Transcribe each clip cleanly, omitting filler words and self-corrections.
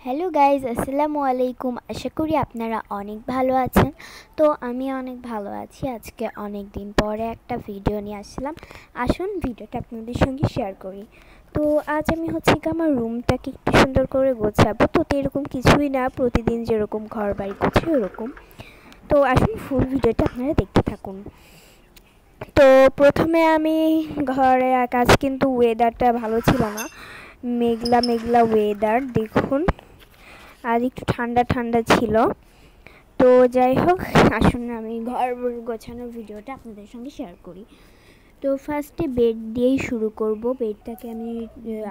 Hello guys, আসসালামু আলাইকুম। আশা করি আপনারা অনেক ভালো আছেন। তো আমি অনেক ভালো আছি। আজকে অনেক দিন পরে একটা ভিডিও নিয়ে আসলাম। আসুন ভিডিওটা আপনাদের সঙ্গে শেয়ার করি। তো আজ আমি আমার রুমটাকে একটু সুন্দর করে গোছাবো। তো এরকম কিছুই না, প্রতিদিন যেরকম ঘর বাড়ি গোছাই ওরকম। তো আসুন ফুল ভিডিওটা আপনারা দেখতে থাকুন। তো প্রথমে আমি ঘরে কাজ, কিন্তু ওয়েদারটা ভালো ছিল না, মেঘলা মেঘলা ওয়েদার দেখুন, আর একটু ঠান্ডা ঠান্ডা ছিল। তো যাই হোক, আসুন আমি ঘর গোছানোর ভিডিওটা আপনাদের সঙ্গে শেয়ার করি। তো ফার্স্টে বেড দিয়েই শুরু করব। বেডটাকে আমি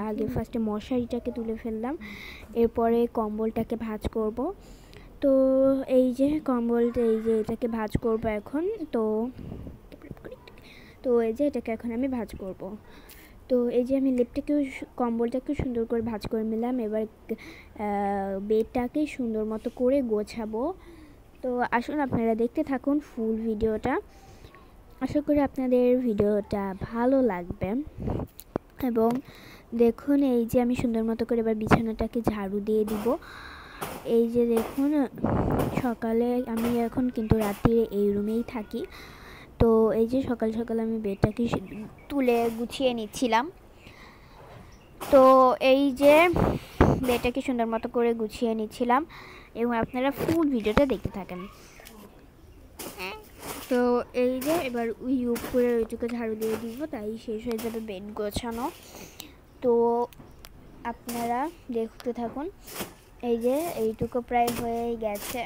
আগে ফার্স্টে মশারিটাকে তুলে ফেললাম, এরপরে কম্বলটাকে ভাঁজ করব। তো এই যে কম্বলটা, এই যে এটাকে ভাঁজ করব এখন। তো তো এই যে এটাকে এখন আমি ভাঁজ করব। তো এই যে আমি লেপটাকেও কম্বলটাকেও সুন্দর করে ভাঁজ করে নিলাম। এবার বেডটাকে সুন্দর মতো করে গোছাবো। তো আসুন আপনারা দেখতে থাকুন ফুল ভিডিওটা। আশা করি আপনাদের ভিডিওটা ভালো লাগবে। এবং দেখুন, এই যে আমি সুন্দর মতো করে এবার বিছানাটাকে ঝাড়ু দিয়ে দিব। এই যে দেখুন, সকালে আমি এখন কিন্তু রাত্রিরে এই রুমেই থাকি। তো এই যে সকাল সকাল আমি বেডটাকে তুলে গুছিয়ে নিচ্ছিলাম। তো এই যে বেডটাকে সুন্দর মতো করে গুছিয়ে নিচ্ছিলাম, এবং আপনারা ফুল ভিডিওটা দেখতে থাকেন। তো এই যে এবার উপরে ওইটুকু ঝাড়ু দিয়ে দিব, তাই শেষ হয়ে যাবে বেড গোছানো। তো আপনারা দেখতে থাকুন। এই যে এইটুকু প্রায় হয়ে গেছে।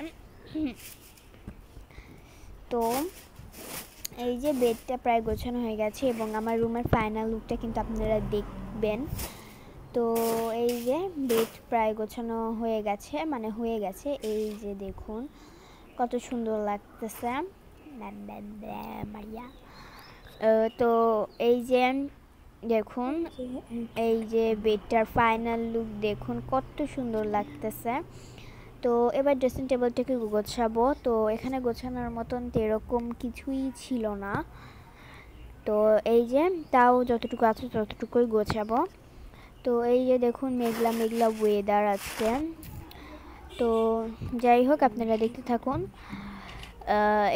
তো এই যে বেডটা প্রায় গোছানো হয়ে গেছে, এবং আমার রুমের ফাইনাল লুকটা কিন্তু আপনারা দেখবেন। তো এই যে বেড প্রায় গোছানো হয়ে গেছে, এই যে দেখুন কত সুন্দর লাগতেছে। তো এই যে দেখুন, এই যে বেডটার ফাইনাল লুক দেখুন কত সুন্দর লাগতেছে। তো এবার ড্রেসিং টেবিলটাকে গোছাবো। তো এখানে গোছানোর মতন এরকম কিছুই ছিল না। তো এই যে তাও যতটুকু আছে ততটুকুই গোছাবো। তো এই যে দেখুন মেঘলা মেঘলা ওয়েদার আজকে। তো যাই হোক, আপনারা দেখতে থাকুন।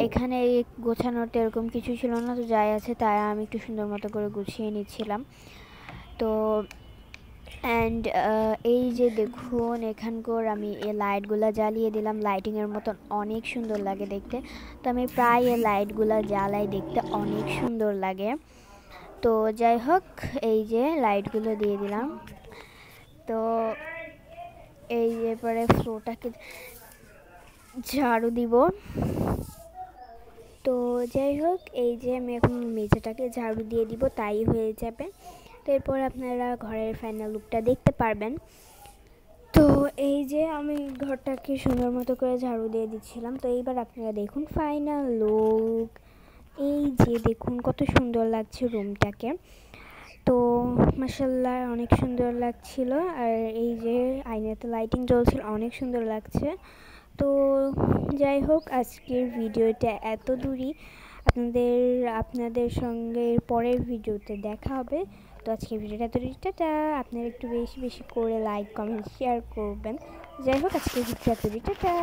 এখানে গোছানোর এরকম কিছু ছিল না, তো যাই আছে তাই আমি একটু সুন্দর মতো করে গুছিয়ে নিচ্ছিলাম। তো অ্যান্ড এই যে দেখুন, এখানকার আমি এই লাইটগুলো জ্বালিয়ে দিলাম, লাইটিংয়ের মতন অনেক সুন্দর লাগে দেখতে। তো আমি প্রায় এই লাইটগুলো জ্বালাই, দেখতে অনেক সুন্দর লাগে। তো যাই হোক, এই যে লাইটগুলো দিয়ে দিলাম। তো এই যে পরে ফ্লোরটাকে ঝাড়ু দিব। তো যাই হোক, এই যে আমি এখন মেঝেটাকে ঝাড়ু দিয়ে দিব, তাই হয়ে যাবে। তো এরপর আপনারা ঘরের ফাইনাল লুকটা দেখতে পারবেন। তো এই যে আমি ঘরটাকে সুন্দর মতো করে ঝাড়ু দিয়ে দিচ্ছিলাম। তো এইবার আপনারা দেখুন ফাইনাল লুক। এই যে দেখুন কত সুন্দর লাগছে রুমটাকে। তো মাশাআল্লাহ অনেক সুন্দর লাগছিল। আর এই যে আয়নাতে লাইটিং জ্বলছিল, অনেক সুন্দর লাগছে। তো যাই হোক, আজকের ভিডিওটা এত দূরই। আপনাদের সঙ্গে পরের ভিডিওতে দেখা হবে। তো আজকের ভিডিওটা এত দূরই। টাটা। আপনারা একটু বেশি বেশি করে লাইক কমেন্ট শেয়ার করবেন। যাই হোক, আজকের ভিডিওটা এত দূরই। টাটা।